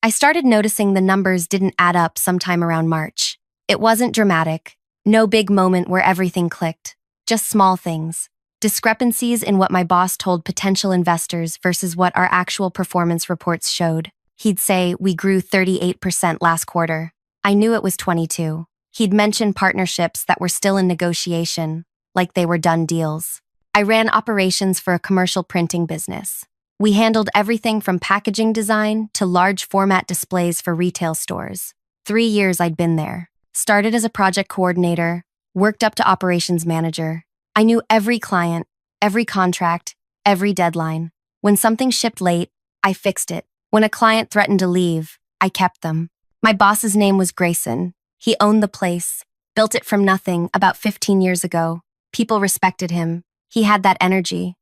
I started noticing the numbers didn't add up sometime around March. It wasn't dramatic. No big moment where everything clicked. Just small things. Discrepancies in what my boss told potential investors versus what our actual performance reports showed. He'd say, "We grew 38% last quarter." I knew it was 22. He'd mention partnerships that were still in negotiation, like they were done deals. I ran operations for a commercial printing business. We handled everything from packaging design to large format displays for retail stores. 3 years I'd been there. Started as a project coordinator, worked up to operations manager. I knew every client, every contract, every deadline. When something shipped late, I fixed it. When a client threatened to leave, I kept them. My boss's name was Grayson. He owned the place, built it from nothing about 15 years ago. People respected him. He had that energy,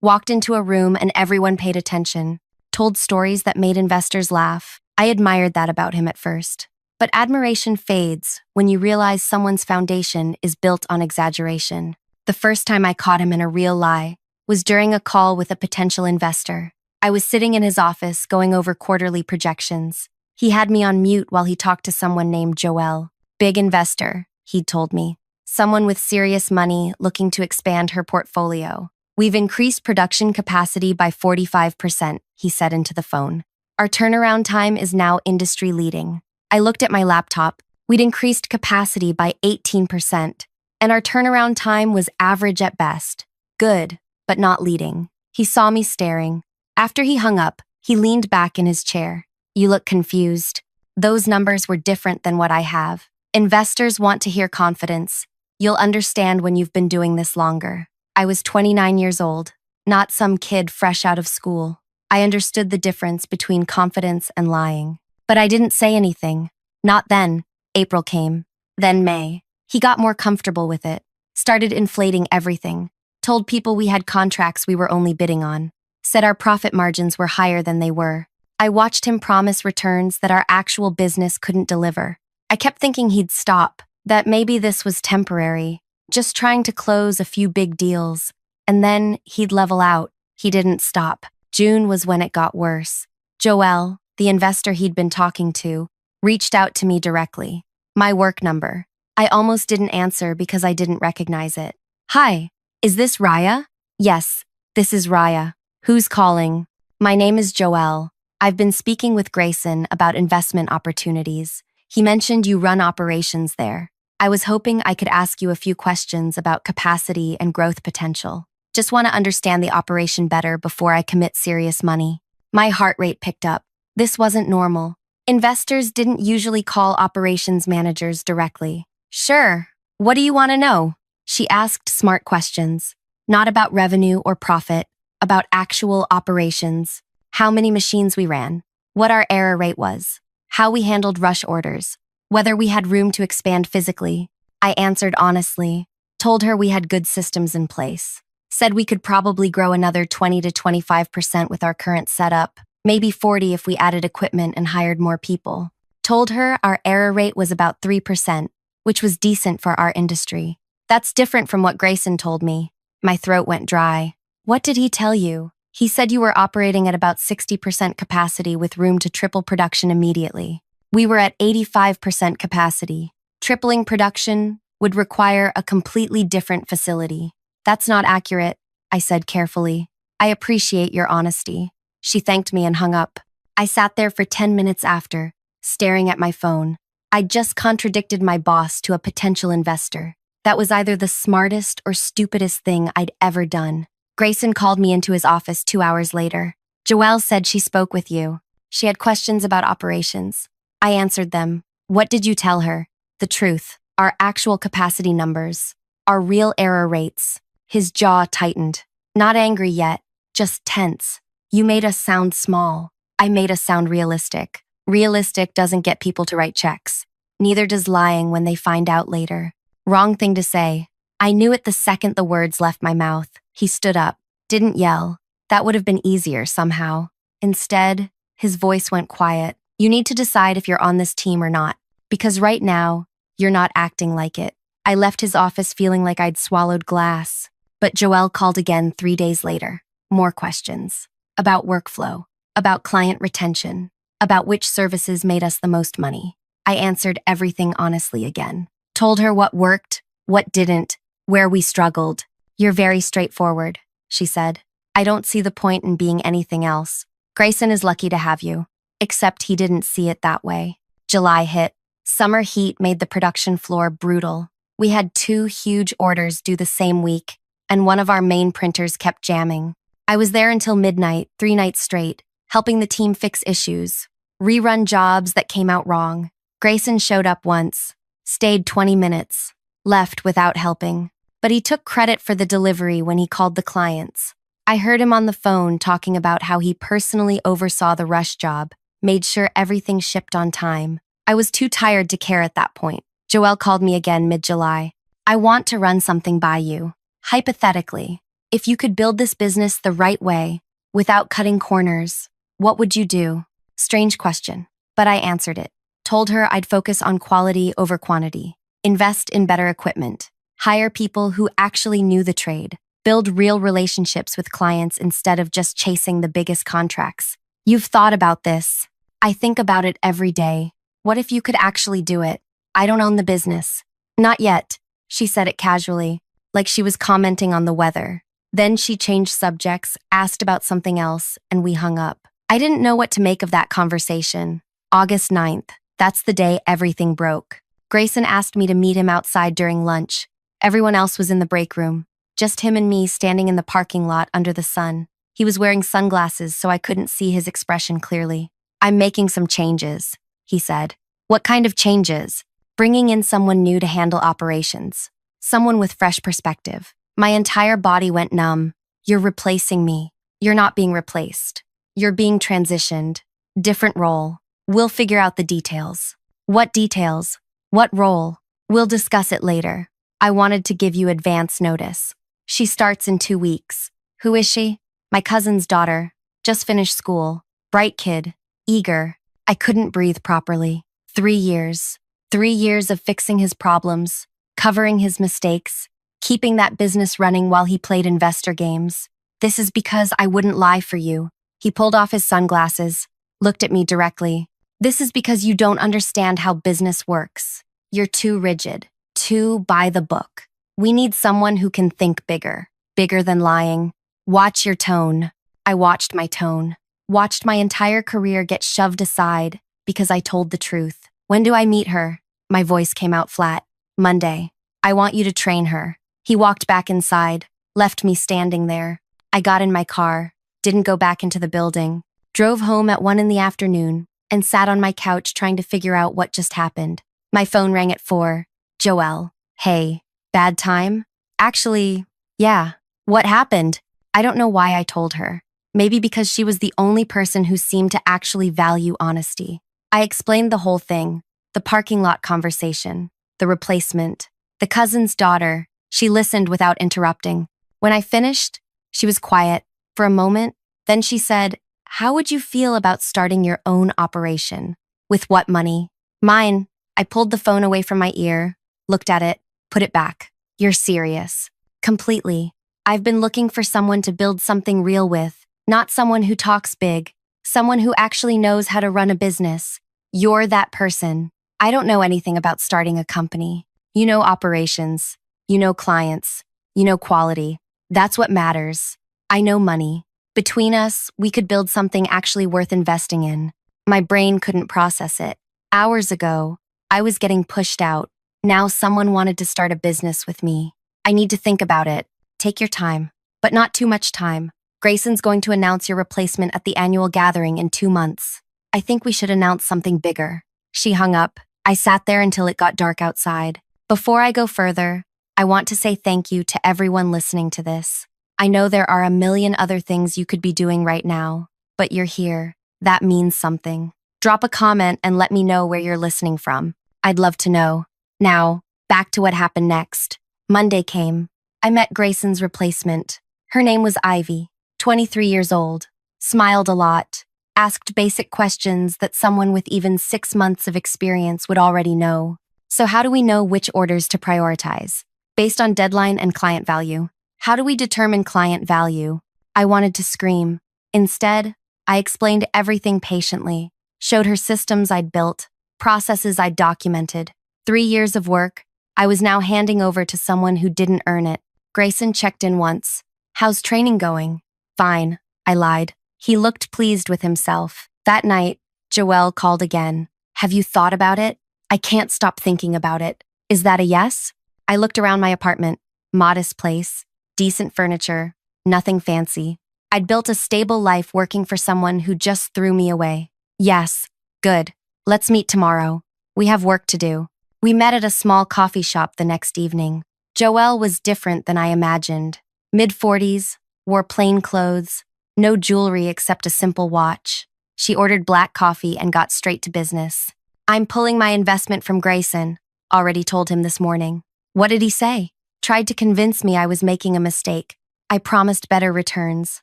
walked into a room and everyone paid attention, told stories that made investors laugh. I admired that about him at first. But admiration fades when you realize someone's foundation is built on exaggeration. The first time I caught him in a real lie was during a call with a potential investor. I was sitting in his office going over quarterly projections. He had me on mute while he talked to someone named Joelle. Big investor, he'd told me. Someone with serious money looking to expand her portfolio. "We've increased production capacity by 45%, he said into the phone. "Our turnaround time is now industry leading." I looked at my laptop. We'd increased capacity by 18%, and our turnaround time was average at best. Good, but not leading. He saw me staring. After he hung up, he leaned back in his chair. "You look confused. Those numbers were different than what I have. Investors want to hear confidence. You'll understand when you've been doing this longer." I was 29 years old, not some kid fresh out of school. I understood the difference between confidence and lying. But I didn't say anything. Not then. April came. Then May. He got more comfortable with it. Started inflating everything. Told people we had contracts we were only bidding on. Said our profit margins were higher than they were. I watched him promise returns that our actual business couldn't deliver. I kept thinking he'd stop, that maybe this was temporary, just trying to close a few big deals. And then he'd level out. He didn't stop. June was when it got worse. Joelle, the investor he'd been talking to, reached out to me directly. My work number. I almost didn't answer because I didn't recognize it. "Hi, is this Raya?" "Yes, this is Raya. Who's calling?" "My name is Joelle. I've been speaking with Grayson about investment opportunities. He mentioned you run operations there. I was hoping I could ask you a few questions about capacity and growth potential. Just want to understand the operation better before I commit serious money." My heart rate picked up. This wasn't normal. Investors didn't usually call operations managers directly. "Sure. What do you want to know?" She asked smart questions. Not about revenue or profit, about actual operations. How many machines we ran. What our error rate was. How we handled rush orders. Whether we had room to expand physically. I answered honestly. Told her we had good systems in place. Said we could probably grow another 20 to 25% with our current setup. Maybe 40 if we added equipment and hired more people. Told her our error rate was about 3%, which was decent for our industry. That's different from what Grayson told me. My throat went dry. "What did he tell you?" "He said you were operating at about 60% capacity with room to triple production immediately. We were at 85% capacity. Tripling production would require a completely different facility." "That's not accurate," I said carefully. "I appreciate your honesty." She thanked me and hung up. I sat there for 10 minutes after, staring at my phone. I'd just contradicted my boss to a potential investor. That was either the smartest or stupidest thing I'd ever done. Grayson called me into his office 2 hours later. "Joelle said she spoke with you. She had questions about operations." I answered them. "What did you tell her?" "The truth. Our actual capacity numbers. Our real error rates." His jaw tightened. Not angry yet, just tense. "You made us sound small. I made us sound realistic. Realistic doesn't get people to write checks. Neither does lying when they find out later." Wrong thing to say. I knew it the second the words left my mouth. He stood up. Didn't yell. That would have been easier somehow. Instead, his voice went quiet. "You need to decide if you're on this team or not. Because right now, you're not acting like it." I left his office feeling like I'd swallowed glass. But Joelle called again 3 days later. More questions. About workflow. About client retention. about which services made us the most money. I answered everything honestly again. Told her what worked, what didn't, where we struggled. You're very straightforward, she said. I don't see the point in being anything else. Grayson is lucky to have you. Except he didn't see it that way. July hit. Summer heat made the production floor brutal. We had 2 huge orders due the same week, and one of our main printers kept jamming. I was there until midnight, 3 nights straight, helping the team fix issues, rerun jobs that came out wrong. Grayson showed up once, stayed 20 minutes, left without helping. But he took credit for the delivery when he called the clients. I heard him on the phone talking about how he personally oversaw the rush job, made sure everything shipped on time. I was too tired to care at that point. Joelle called me again mid-July. I want to run something by you. Hypothetically, if you could build this business the right way, without cutting corners, what would you do? Strange question, but I answered it. Told her I'd focus on quality over quantity, invest in better equipment, hire people who actually knew the trade, build real relationships with clients instead of just chasing the biggest contracts. You've thought about this. I think about it every day. What if you could actually do it? I don't own the business. Not yet, she said it casually, like she was commenting on the weather. Then she changed subjects, asked about something else, and we hung up. I didn't know what to make of that conversation. August 9th, that's the day everything broke. Grayson asked me to meet him outside during lunch. Everyone else was in the break room. Just him and me standing in the parking lot under the sun. He was wearing sunglasses, so I couldn't see his expression clearly. I'm making some changes, he said. What kind of changes? Bringing in someone new to handle operations. Someone with fresh perspective. My entire body went numb. You're replacing me. You're not being replaced. You're being transitioned. Different role. We'll figure out the details. What details? What role? We'll discuss it later. I wanted to give you advance notice. She starts in 2 weeks. Who is she? My cousin's daughter. Just finished school. Bright kid. Eager. I couldn't breathe properly. 3 years. 3 years of fixing his problems, covering his mistakes, keeping that business running while he played investor games. This is because I wouldn't lie for you. He pulled off his sunglasses, looked at me directly. This is because you don't understand how business works. You're too rigid, too by the book. We need someone who can think bigger, bigger than lying. Watch your tone. I watched my tone. Watched my entire career get shoved aside because I told the truth. When do I meet her? My voice came out flat. Monday. I want you to train her. He walked back inside, left me standing there. I got in my car, didn't go back into the building, drove home at 1 in the afternoon, and sat on my couch trying to figure out what just happened. My phone rang at 4. Joelle. Hey. Bad time? Actually, yeah. What happened? I don't know why I told her. Maybe because she was the only person who seemed to actually value honesty. I explained the whole thing, the parking lot conversation, the replacement, the cousin's daughter. She listened without interrupting. When I finished, she was quiet for a moment. Then she said, how would you feel about starting your own operation? With what money? Mine. I pulled the phone away from my ear, looked at it, put it back. You're serious. Completely. I've been looking for someone to build something real with, not someone who talks big, someone who actually knows how to run a business. You're that person. I don't know anything about starting a company. You know operations. You know clients. You know quality. That's what matters. I know money. Between us, we could build something actually worth investing in. My brain couldn't process it. Hours ago, I was getting pushed out. Now someone wanted to start a business with me. I need to think about it. Take your time, but not too much time. Grayson's going to announce your replacement at the annual gathering in 2 months. I think we should announce something bigger. She hung up. I sat there until it got dark outside. Before I go further, I want to say thank you to everyone listening to this. I know there are a million other things you could be doing right now, but you're here. That means something. Drop a comment and let me know where you're listening from. I'd love to know. Now, back to what happened next. Monday came. I met Grayson's replacement. Her name was Ivy, 23 years old, smiled a lot, asked basic questions that someone with even 6 months of experience would already know. So how do we know which orders to prioritize? Based on deadline and client value. How do we determine client value? I wanted to scream. Instead, I explained everything patiently. showed her systems I'd built, processes I'd documented. 3 years of work, I was now handing over to someone who didn't earn it. Grayson checked in once. "How's training going?" "Fine," I lied. He looked pleased with himself. That night, Joelle called again. "Have you thought about it?" "I can't stop thinking about it." "Is that a yes?" I looked around my apartment. Modest place, decent furniture, nothing fancy. I'd built a stable life working for someone who just threw me away. "Yes, good. Let's meet tomorrow. We have work to do." We met at a small coffee shop the next evening. Joelle was different than I imagined. Mid-40s, wore plain clothes, no jewelry except a simple watch. She ordered black coffee and got straight to business. "I'm pulling my investment from Grayson," already told him this morning. "What did he say?" "Tried to convince me I was making a mistake. I promised better returns.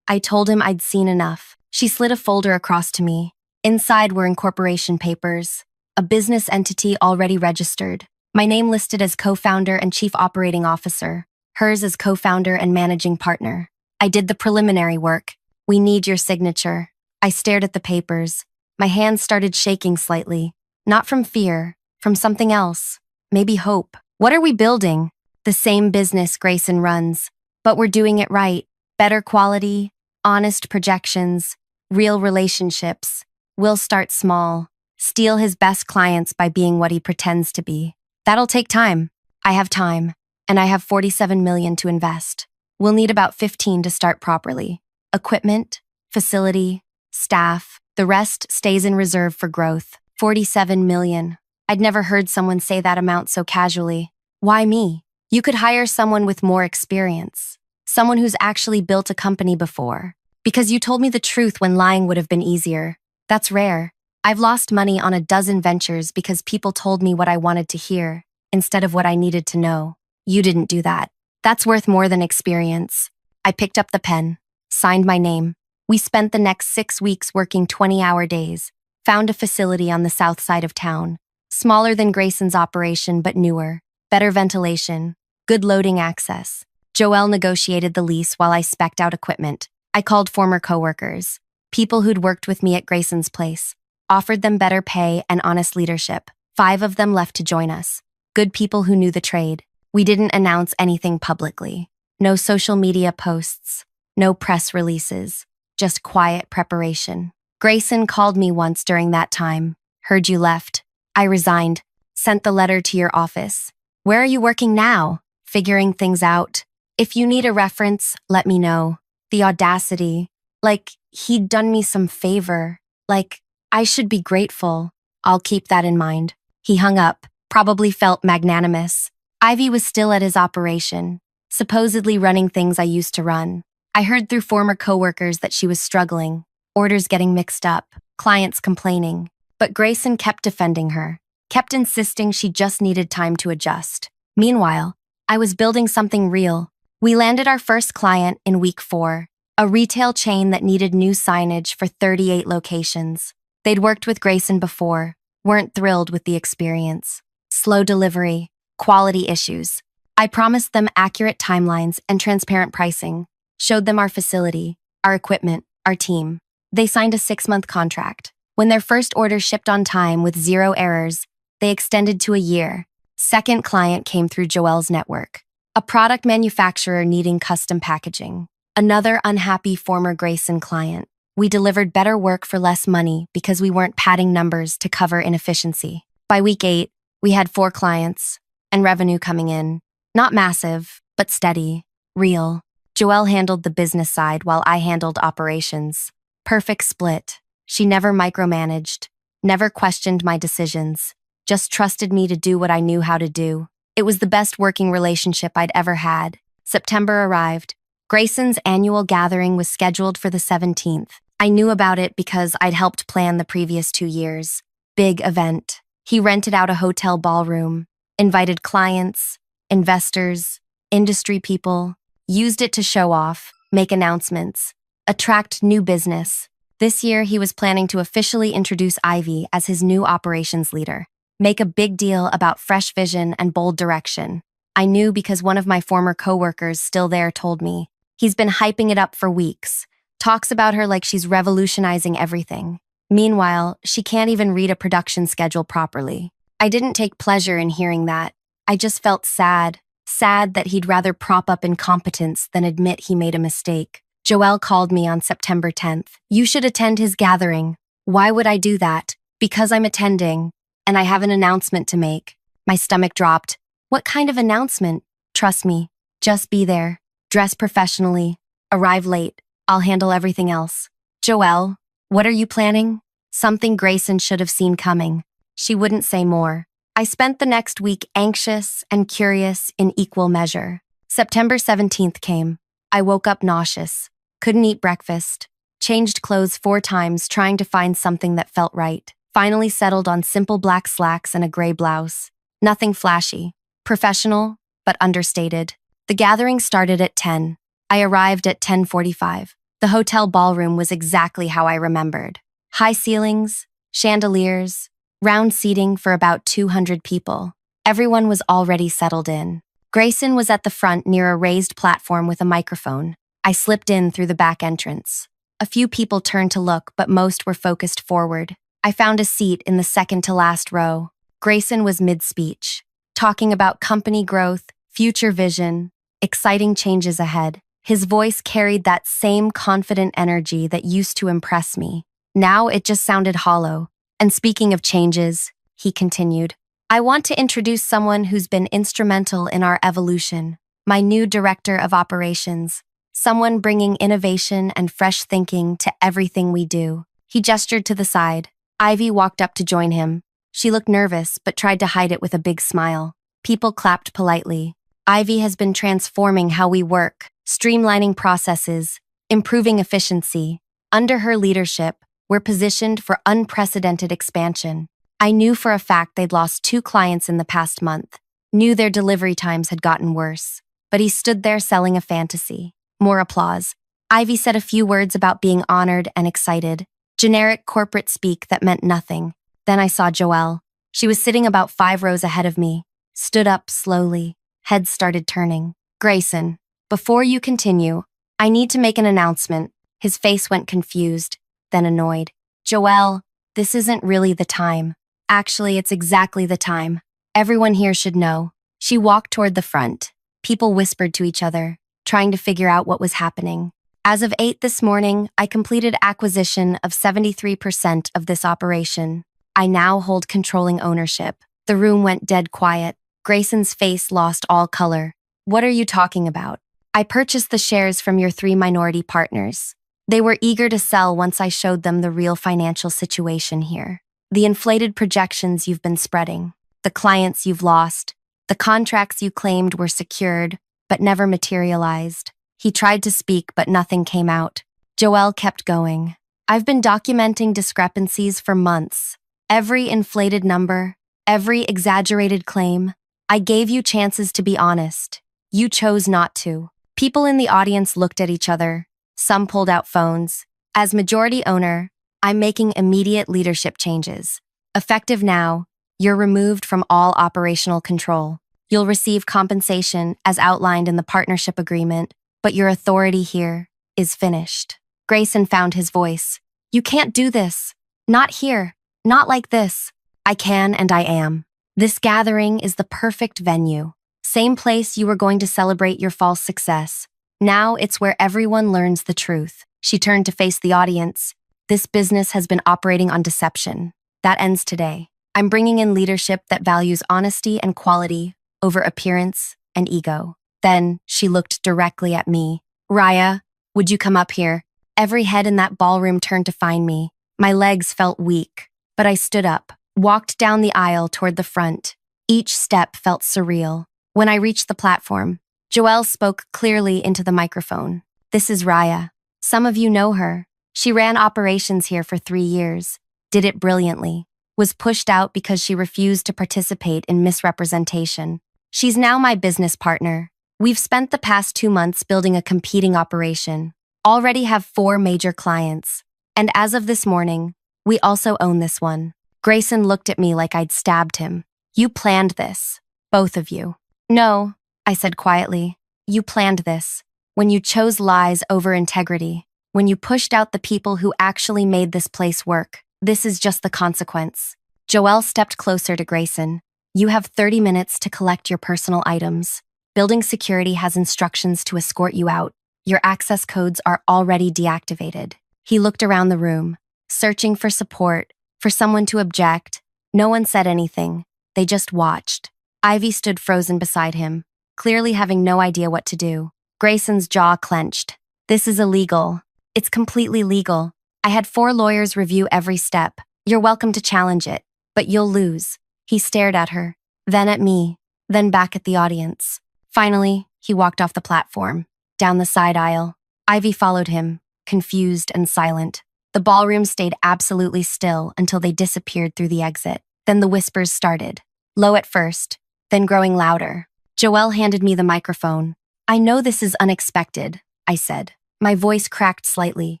I told him I'd seen enough." She slid a folder across to me. Inside were incorporation papers, a business entity already registered. My name listed as co-founder and chief operating officer, hers as co-founder and managing partner. "I did the preliminary work. We need your signature." I stared at the papers. My hands started shaking slightly. Not from fear, from something else. Maybe hope. "What are we building?" "The same business Grayson runs, but we're doing it right. Better quality, honest projections, real relationships. We'll start small, steal his best clients by being what he pretends to be. That'll take time." "I have time, and I have 47 million to invest. We'll need about 15 to start properly. Equipment, facility, staff, the rest stays in reserve for growth." 47 million. I'd never heard someone say that amount so casually. "Why me?" "You could hire someone with more experience. Someone who's actually built a company before. Because you told me the truth when lying would have been easier. That's rare. I've lost money on a dozen ventures because people told me what I wanted to hear, instead of what I needed to know. You didn't do that. That's worth more than experience." I picked up the pen, signed my name. We spent the next 6 weeks working 20-hour days, found a facility on the south side of town. Smaller than Grayson's operation, but newer. Better ventilation, good loading access. Joelle negotiated the lease while I spec'd out equipment. I called former coworkers, people who'd worked with me at Grayson's place, offered them better pay and honest leadership. 5 of them left to join us. Good people who knew the trade. We didn't announce anything publicly. No social media posts, no press releases, just quiet preparation. Grayson called me once during that time. "Heard you left." I resigned, sent the letter to your office. "Where are you working now?" "Figuring things out. If you need a reference, let me know." The audacity. Like he'd done me some favor. Like I should be grateful. "I'll keep that in mind." He hung up, probably felt magnanimous. Ivy was still at his operation, supposedly running things I used to run. I heard through former coworkers that she was struggling, orders getting mixed up, clients complaining. But Grayson kept defending her, kept insisting she just needed time to adjust. Meanwhile, I was building something real. We landed our first client in week 4, a retail chain that needed new signage for 38 locations. They'd worked with Grayson before, weren't thrilled with the experience. Slow delivery, quality issues. I promised them accurate timelines and transparent pricing, showed them our facility, our equipment, our team. They signed a 6-month contract. When their first order shipped on time with 0 errors, they extended to a year. Second client came through Joelle's network, a product manufacturer needing custom packaging. Another unhappy former Grayson client. We delivered better work for less money because we weren't padding numbers to cover inefficiency. By week 8, we had 4 clients, and revenue coming in. Not massive, but steady, real. Joelle handled the business side while I handled operations. Perfect split. She never micromanaged, never questioned my decisions, just trusted me to do what I knew how to do. It was the best working relationship I'd ever had. September arrived. Grayson's annual gathering was scheduled for the 17th. I knew about it because I'd helped plan the previous 2 years. Big event. He rented out a hotel ballroom, invited clients, investors, industry people, used it to show off, make announcements, attract new business. This year, he was planning to officially introduce Ivy as his new operations leader, make a big deal about fresh vision and bold direction. I knew because one of my former coworkers still there told me. He's been hyping it up for weeks, talks about her like she's revolutionizing everything. Meanwhile, she can't even read a production schedule properly. I didn't take pleasure in hearing that. I just felt sad that he'd rather prop up incompetence than admit he made a mistake. Joelle called me on September 10th. You should attend his gathering. Why would I do that? Because I'm attending, and I have an announcement to make. My stomach dropped. What kind of announcement? Trust me, just be there. Dress professionally. Arrive late. I'll handle everything else. Joelle, what are you planning? Something Grayson should have seen coming. She wouldn't say more. I spent the next week anxious and curious in equal measure. September 17th came. I woke up nauseous, couldn't eat breakfast, changed clothes 4 times trying to find something that felt right, finally settled on simple black slacks and a gray blouse. Nothing flashy, professional, but understated. The gathering started at 10. I arrived at 10:45. The hotel ballroom was exactly how I remembered. High ceilings, chandeliers, round seating for about 200 people. Everyone was already settled in. Grayson was at the front near a raised platform with a microphone. I slipped in through the back entrance. A few people turned to look, but most were focused forward. I found a seat in the second to last row. Grayson was mid-speech, talking about company growth, future vision, exciting changes ahead. His voice carried that same confident energy that used to impress me. Now it just sounded hollow. And speaking of changes, he continued, I want to introduce someone who's been instrumental in our evolution, my new director of operations, someone bringing innovation and fresh thinking to everything we do. He gestured to the side. Ivy walked up to join him. She looked nervous, but tried to hide it with a big smile. People clapped politely. Ivy has been transforming how we work, streamlining processes, improving efficiency. Under her leadership, we're positioned for unprecedented expansion. I knew for a fact they'd lost 2 clients in the past month, knew their delivery times had gotten worse, but he stood there selling a fantasy. More applause. Ivy said a few words about being honored and excited, generic corporate speak that meant nothing. Then I saw Joelle. She was sitting about 5 rows ahead of me, stood up slowly, head started turning. Grayson, before you continue, I need to make an announcement. His face went confused, then annoyed. Joelle, this isn't really the time. Actually, it's exactly the time. Everyone here should know. She walked toward the front. People whispered to each other, trying to figure out what was happening. As of 8 this morning, I completed acquisition of 73% of this operation. I now hold controlling ownership. The room went dead quiet. Grayson's face lost all color. What are you talking about? I purchased the shares from your 3 minority partners. They were eager to sell once I showed them the real financial situation here. The inflated projections you've been spreading, the clients you've lost, the contracts you claimed were secured, but never materialized. He tried to speak, but nothing came out. Joelle kept going. I've been documenting discrepancies for months. Every inflated number, every exaggerated claim. I gave you chances to be honest. You chose not to. People in the audience looked at each other. Some pulled out phones. As majority owner, I'm making immediate leadership changes. Effective now, you're removed from all operational control. You'll receive compensation as outlined in the partnership agreement, but your authority here is finished. Grayson found his voice. You can't do this. Not here. Not like this. I can and I am. This gathering is the perfect venue. Same place you were going to celebrate your false success. Now it's where everyone learns the truth. She turned to face the audience. This business has been operating on deception. That ends today. I'm bringing in leadership that values honesty and quality over appearance and ego. Then she looked directly at me. Raya, would you come up here? Every head in that ballroom turned to find me. My legs felt weak, but I stood up, walked down the aisle toward the front. Each step felt surreal. When I reached the platform, Joelle spoke clearly into the microphone. This is Raya. Some of you know her. She ran operations here for 3 years, did it brilliantly, was pushed out because she refused to participate in misrepresentation. She's now my business partner. We've spent the past 2 months building a competing operation, already have 4 major clients, and as of this morning, we also own this one. Grayson looked at me like I'd stabbed him. You planned this, both of you. No, I said quietly. You planned this. When you chose lies over integrity. When you pushed out the people who actually made this place work. This is just the consequence. Joelle stepped closer to Grayson. You have 30 minutes to collect your personal items. Building security has instructions to escort you out. Your access codes are already deactivated. He looked around the room, searching for support, for someone to object. No one said anything. They just watched. Ivy stood frozen beside him, clearly having no idea what to do. Grayson's jaw clenched. This is illegal. It's completely legal. I had 4 lawyers review every step. You're welcome to challenge it, but you'll lose. He stared at her, then at me, then back at the audience. Finally, he walked off the platform, down the side aisle. Ivy followed him, confused and silent. The ballroom stayed absolutely still until they disappeared through the exit. Then the whispers started, low at first, then growing louder. Joelle handed me the microphone. I know this is unexpected, I said. My voice cracked slightly,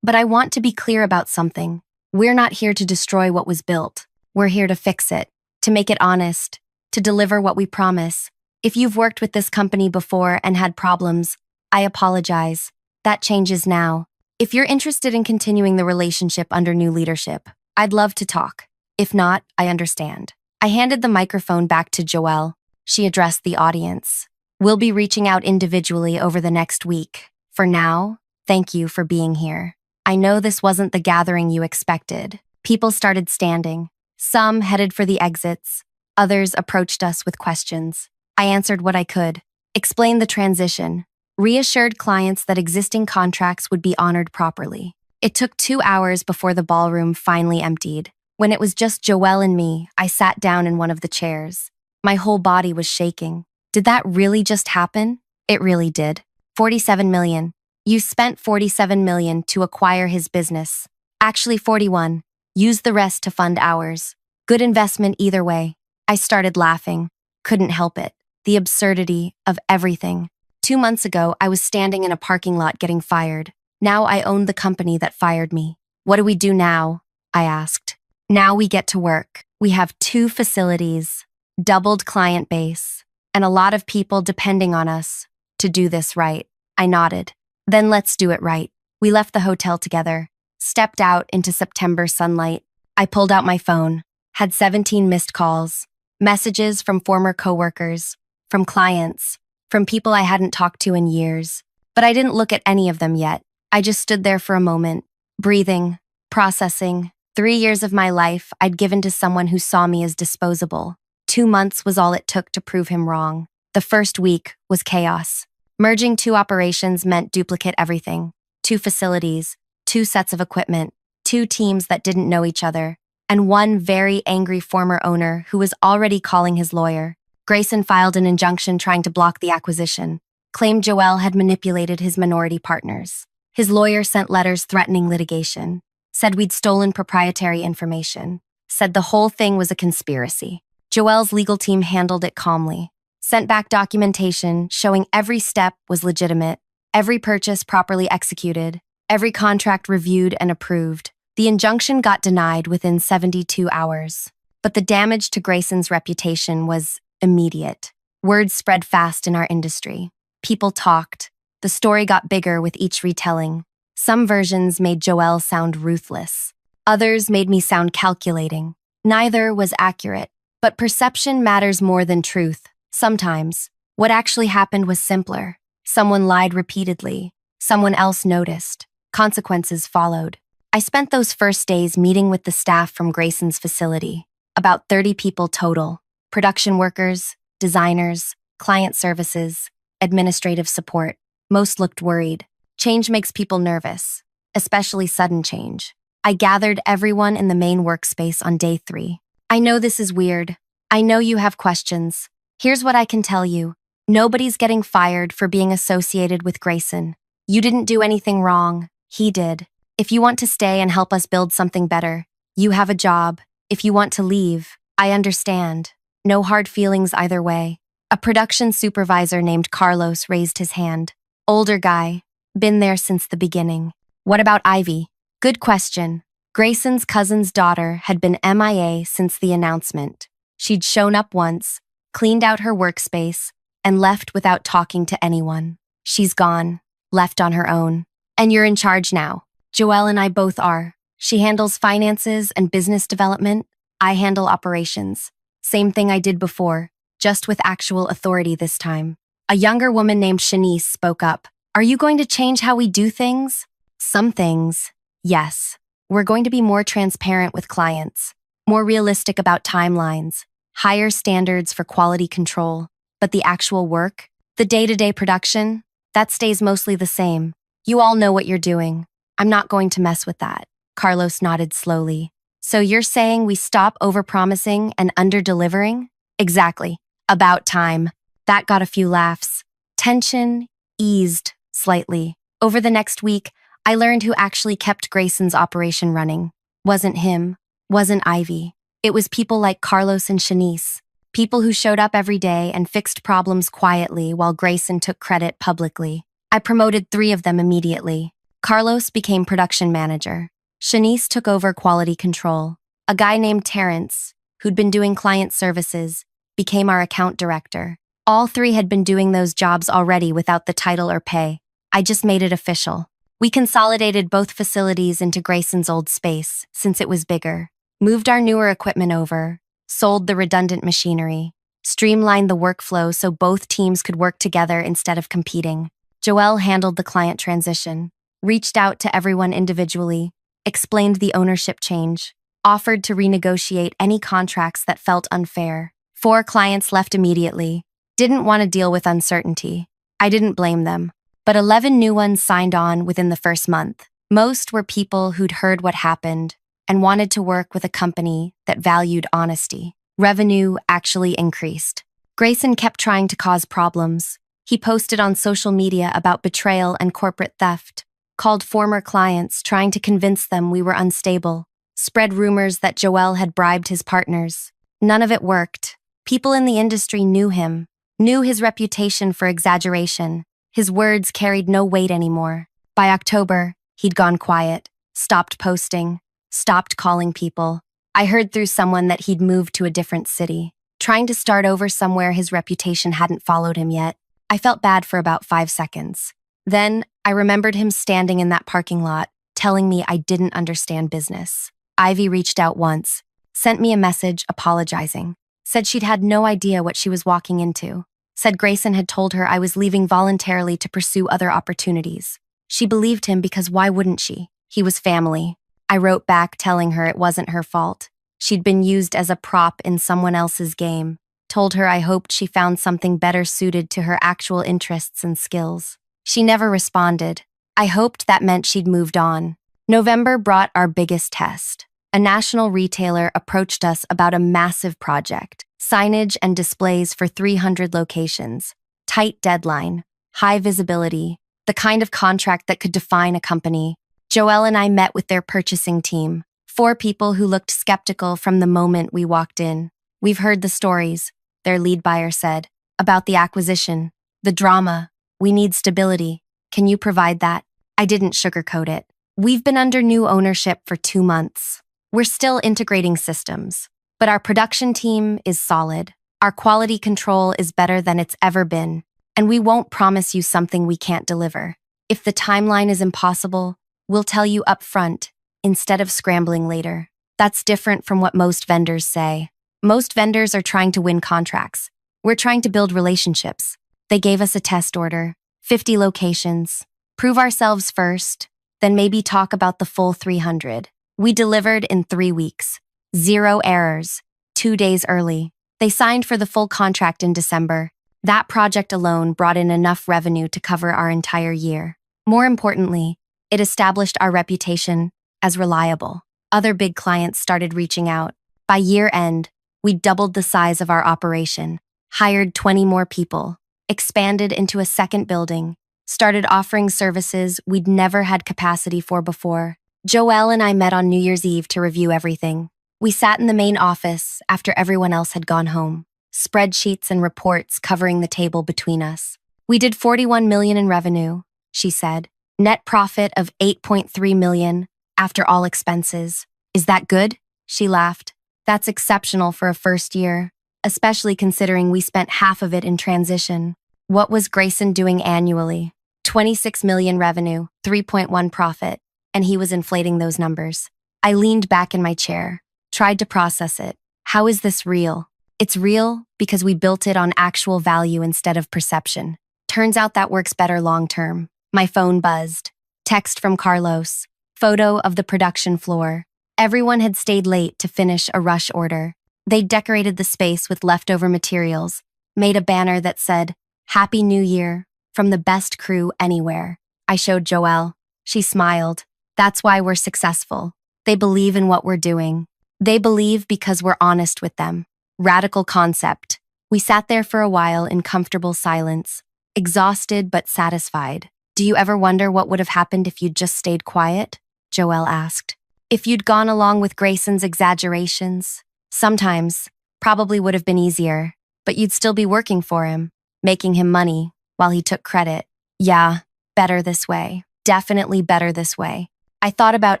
but I want to be clear about something. We're not here to destroy what was built. We're here to fix it, to make it honest, to deliver what we promise. If you've worked with this company before and had problems, I apologize. That changes now. If you're interested in continuing the relationship under new leadership, I'd love to talk. If not, I understand. I handed the microphone back to Joelle. She addressed the audience. We'll be reaching out individually over the next week. For now, thank you for being here. I know this wasn't the gathering you expected. People started standing. Some headed for the exits. Others approached us with questions. I answered what I could, explained the transition, reassured clients that existing contracts would be honored properly. It took 2 hours before the ballroom finally emptied. When it was just Joelle and me, I sat down in one of the chairs. My whole body was shaking. Did that really just happen? It really did. 47 million. You spent 47 million to acquire his business. Actually 41. Use the rest to fund ours. Good investment either way. I started laughing. Couldn't help it. The absurdity of everything. 2 months ago, I was standing in a parking lot getting fired. Now I owned the company that fired me. What do we do now? I asked. Now we get to work. We have 2 facilities, doubled client base, and a lot of people depending on us to do this right. I nodded. Then let's do it right. We left the hotel together, stepped out into September sunlight. I pulled out my phone, had 17 missed calls, messages from former coworkers, from clients, from people I hadn't talked to in years. But I didn't look at any of them yet. I just stood there for a moment, breathing, processing. 3 years of my life I'd given to someone who saw me as disposable. 2 months was all it took to prove him wrong. The first week was chaos. Merging 2 operations meant duplicate everything. 2 facilities, 2 sets of equipment, 2 teams that didn't know each other, and 1 very angry former owner who was already calling his lawyer. Grayson filed an injunction trying to block the acquisition, claimed Joelle had manipulated his minority partners. His lawyer sent letters threatening litigation, said we'd stolen proprietary information, said the whole thing was a conspiracy. Joelle's legal team handled it calmly, sent back documentation showing every step was legitimate, every purchase properly executed, every contract reviewed and approved. The injunction got denied within 72 hours. But the damage to Grayson's reputation was immediate. Word spread fast in our industry. People talked. The story got bigger with each retelling. Some versions made Joelle sound ruthless. Others made me sound calculating. Neither was accurate. But perception matters more than truth. Sometimes, what actually happened was simpler. Someone lied repeatedly. Someone else noticed. Consequences followed. I spent those first days meeting with the staff from Grayson's facility. About 30 people total. Production workers, designers, client services, administrative support. Most looked worried. Change makes people nervous, especially sudden change. I gathered everyone in the main workspace on day 3. I know this is weird. I know you have questions. Here's what I can tell you. Nobody's getting fired for being associated with Grayson. You didn't do anything wrong. He did. If you want to stay and help us build something better, you have a job. If you want to leave, I understand. No hard feelings either way. A production supervisor named Carlos raised his hand. Older guy. Been there since the beginning. What about Ivy? Good question. Grayson's cousin's daughter had been MIA since the announcement. She'd shown up once, cleaned out her workspace, and left without talking to anyone. She's gone, left on her own. And you're in charge now. Joelle and I both are. She handles finances and business development. I handle operations. Same thing I did before, just with actual authority this time. A younger woman named Shanice spoke up. Are you going to change how we do things? Some things, yes. We're going to be more transparent with clients, more realistic about timelines, higher standards for quality control. But the actual work, the day-to-day production, that stays mostly the same. You all know what you're doing. I'm not going to mess with that. Carlos nodded slowly. So you're saying we stop overpromising and under-delivering? Exactly. About time. That got a few laughs. Tension eased slightly. Over the next week, I learned who actually kept Grayson's operation running. Wasn't him. Wasn't Ivy. It was people like Carlos and Shanice. People who showed up every day and fixed problems quietly while Grayson took credit publicly. I promoted 3 of them immediately. Carlos became production manager. Shanice took over quality control. A guy named Terrence, who'd been doing client services, became our account director. All 3 had been doing those jobs already without the title or pay. I just made it official. We consolidated both facilities into Grayson's old space, since it was bigger, moved our newer equipment over, sold the redundant machinery, streamlined the workflow so both teams could work together instead of competing. Joelle handled the client transition, reached out to everyone individually, explained the ownership change, offered to renegotiate any contracts that felt unfair. 4 clients left immediately, didn't want to deal with uncertainty. I didn't blame them. But 11 new ones signed on within the first month. Most were people who'd heard what happened and wanted to work with a company that valued honesty. Revenue actually increased. Grayson kept trying to cause problems. He posted on social media about betrayal and corporate theft, called former clients trying to convince them we were unstable, spread rumors that Joelle had bribed his partners. None of it worked. People in the industry knew him, knew his reputation for exaggeration. His words carried no weight anymore. By October, he'd gone quiet, stopped posting, stopped calling people. I heard through someone that he'd moved to a different city, trying to start over somewhere his reputation hadn't followed him yet. I felt bad for about 5 seconds. Then, I remembered him standing in that parking lot, telling me I didn't understand business. Ivy reached out once, sent me a message apologizing, said she'd had no idea what she was walking into. Said Grayson had told her I was leaving voluntarily to pursue other opportunities. She believed him because why wouldn't she? He was family. I wrote back telling her it wasn't her fault. She'd been used as a prop in someone else's game. Told her I hoped she found something better suited to her actual interests and skills. She never responded. I hoped that meant she'd moved on. November brought our biggest test. A national retailer approached us about a massive project. Signage and displays for 300 locations. Tight deadline. High visibility. The kind of contract that could define a company. Joelle and I met with their purchasing team. 4 people who looked skeptical from the moment we walked in. We've heard the stories, their lead buyer said, about the acquisition, the drama. We need stability. Can you provide that? I didn't sugarcoat it. We've been under new ownership for 2 months. We're still integrating systems. But our production team is solid. Our quality control is better than it's ever been. And we won't promise you something we can't deliver. If the timeline is impossible, we'll tell you up front, instead of scrambling later. That's different from what most vendors say. Most vendors are trying to win contracts. We're trying to build relationships. They gave us a test order, 50 locations. Prove ourselves first, then maybe talk about the full 300. We delivered in 3 weeks. 0 errors, 2 days early. They signed for the full contract in December. That project alone brought in enough revenue to cover our entire year. More importantly, it established our reputation as reliable. Other big clients started reaching out. By year end, we doubled the size of our operation, hired 20 more people, expanded into a second building, started offering services we'd never had capacity for before. Joelle and I met on New Year's Eve to review everything. We sat in the main office after everyone else had gone home, spreadsheets and reports covering the table between us. We did 41 million in revenue, she said. Net profit of 8.3 million after all expenses. Is that good? She laughed. That's exceptional for a first year, especially considering we spent half of it in transition. What was Grayson doing annually? 26 million revenue, 3.1 profit, and he was inflating those numbers. I leaned back in my chair, tried to process it. How is this real? It's real because we built it on actual value instead of perception. Turns out that works better long term. My phone buzzed. Text from Carlos. Photo of the production floor. Everyone had stayed late to finish a rush order. They decorated the space with leftover materials, made a banner that said, "Happy New Year, from the best crew anywhere." I showed Joelle. She smiled. That's why we're successful. They believe in what we're doing. They believe because we're honest with them. Radical concept. We sat there for a while in comfortable silence, exhausted but satisfied. Do you ever wonder what would have happened if you'd just stayed quiet? Joelle asked. If you'd gone along with Grayson's exaggerations? Sometimes. Probably would have been easier. But you'd still be working for him, making him money, while he took credit. Yeah, better this way. Definitely better this way. I thought about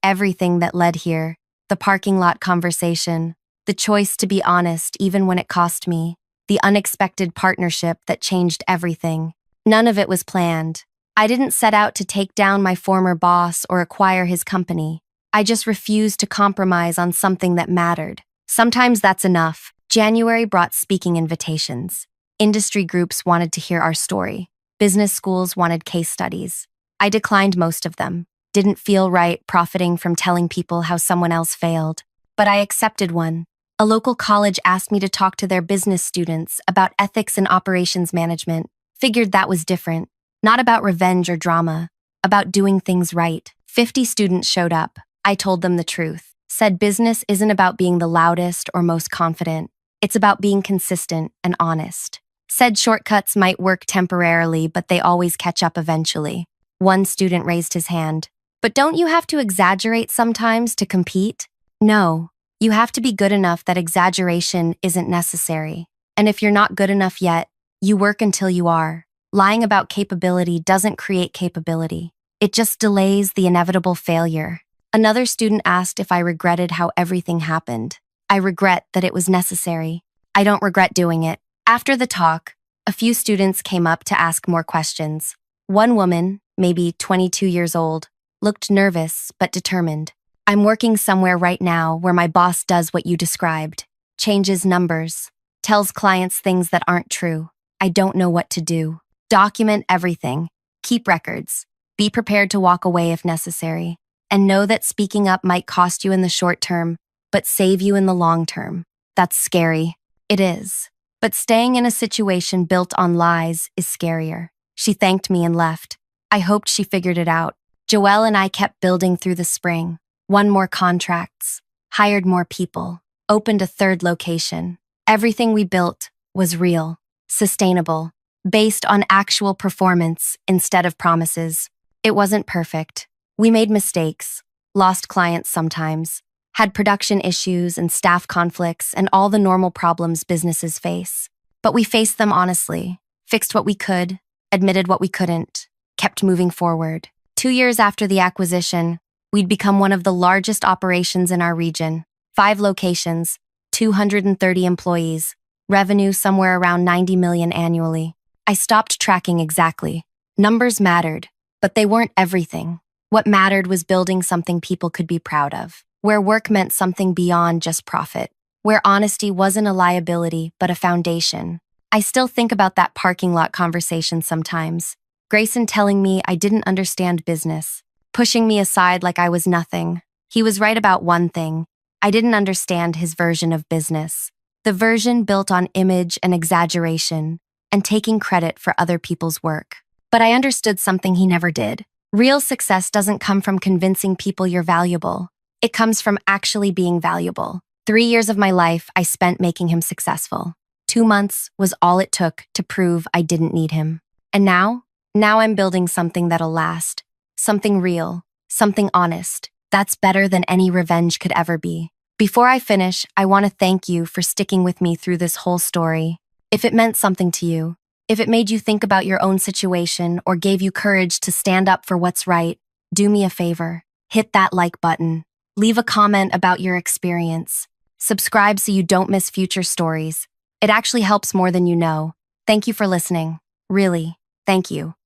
everything that led here. The parking lot conversation, the choice to be honest even when it cost me, the unexpected partnership that changed everything. None of it was planned. I didn't set out to take down my former boss or acquire his company. I just refused to compromise on something that mattered. Sometimes that's enough. January brought speaking invitations. Industry groups wanted to hear our story. Business schools wanted case studies. I declined most of them. Didn't feel right profiting from telling people how someone else failed. But I accepted one. A local college asked me to talk to their business students about ethics and operations management. Figured that was different. Not about revenge or drama. About doing things right. 50 students showed up. I told them the truth. Said business isn't about being the loudest or most confident. It's about being consistent and honest. Said shortcuts might work temporarily, but they always catch up eventually. One student raised his hand. But don't you have to exaggerate sometimes to compete? No. You have to be good enough that exaggeration isn't necessary. And if you're not good enough yet, you work until you are. Lying about capability doesn't create capability. It just delays the inevitable failure. Another student asked if I regretted how everything happened. I regret that it was necessary. I don't regret doing it. After the talk, a few students came up to ask more questions. One woman, maybe 22 years old, looked nervous but determined. I'm working somewhere right now where my boss does what you described. Changes numbers. Tells clients things that aren't true. I don't know what to do. Document everything. Keep records. Be prepared to walk away if necessary. And know that speaking up might cost you in the short term, but save you in the long term. That's scary. It is. But staying in a situation built on lies is scarier. She thanked me and left. I hoped she figured it out. Joelle and I kept building through the spring. Won more contracts. Hired more people. Opened a third location. Everything we built was real. Sustainable. Based on actual performance instead of promises. It wasn't perfect. We made mistakes, lost clients sometimes, had production issues and staff conflicts and all the normal problems businesses face. But we faced them honestly, fixed what we could, admitted what we couldn't, kept moving forward. 2 years after the acquisition, we'd become one of the largest operations in our region. 5 locations, 230 employees, revenue somewhere around 90 million annually. I stopped tracking exactly. Numbers mattered, but they weren't everything. What mattered was building something people could be proud of, where work meant something beyond just profit, where honesty wasn't a liability but a foundation. I still think about that parking lot conversation sometimes. Grayson telling me I didn't understand business, pushing me aside like I was nothing. He was right about one thing. I didn't understand his version of business. The version built on image and exaggeration, and taking credit for other people's work. But I understood something he never did. Real success doesn't come from convincing people you're valuable. It comes from actually being valuable. 3 years of my life I spent making him successful. 2 months was all it took to prove I didn't need him. And now I'm building something that'll last. Something real. Something honest. That's better than any revenge could ever be. Before I finish, I want to thank you for sticking with me through this whole story. If it meant something to you, if it made you think about your own situation or gave you courage to stand up for what's right, do me a favor. Hit that like button. Leave a comment about your experience. Subscribe so you don't miss future stories. It actually helps more than you know. Thank you for listening. Really, thank you.